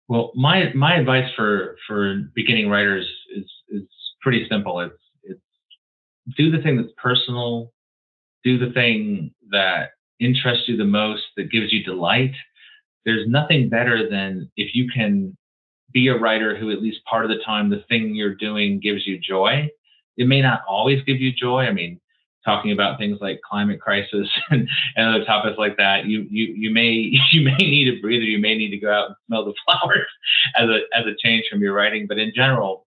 Well, my advice for beginning writers is pretty simple. It's do the thing that's personal, do the thing that interests you the most, that gives you delight. There's nothing better than if you can be a writer who at least part of the time the thing you're doing gives you joy. It may not always give you joy. I mean, talking about things like climate crisis and other topics like that, you may you may need a breather. You may need to go out and smell the flowers as a change from your writing. But in general,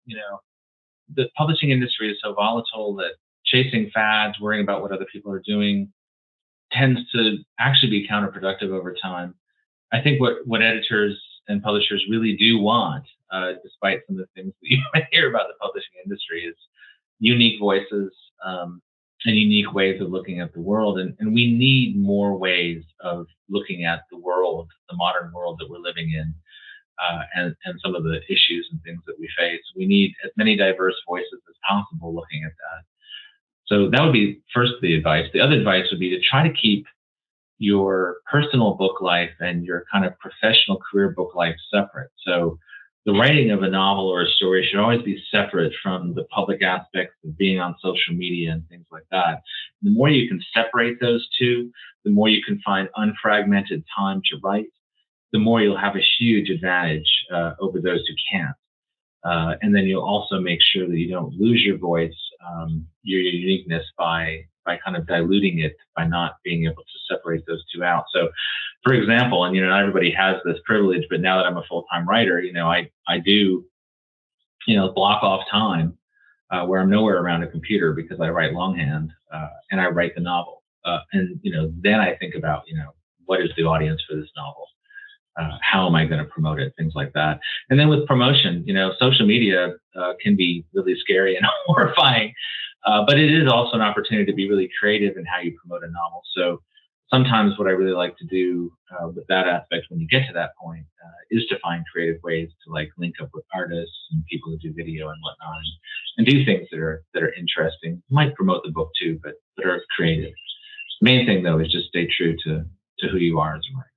the publishing industry is so volatile that chasing fads, worrying about what other people are doing, tends to actually be counterproductive over time. I think what editors and publishers really do want, despite some of the things that you might hear about the publishing industry, is unique voices, and unique ways of looking at the world. And we need more ways of looking at the world, the modern world that we're living in, and some of the issues and things that we face. We need as many diverse voices as possible looking at that. So that would be first the advice. The other advice would be to try to keep your personal book life and your kind of professional career book life separate. So the writing of a novel or a story should always be separate from the public aspects of being on social media and things like that. The more you can separate those two, the more you can find unfragmented time to write, the more you'll have a huge advantage over those who can't. And then you'll also make sure that you don't lose your voice, your uniqueness by kind of diluting it by not being able to separate those two out. So, for example, and not everybody has this privilege, but now that I'm a full-time writer, I do block off time where I'm nowhere around a computer because I write longhand and I write the novel, and then I think about what is the audience for this novel. How am I going to promote it? Things like that. And then with promotion, social media can be really scary and horrifying, but it is also an opportunity to be really creative in how you promote a novel. So sometimes what I really like to do with that aspect when you get to that point is to find creative ways to link up with artists and people who do video and whatnot, and do things that are interesting. You might promote the book too, but that are creative. The main thing though is just stay true to who you are as a writer.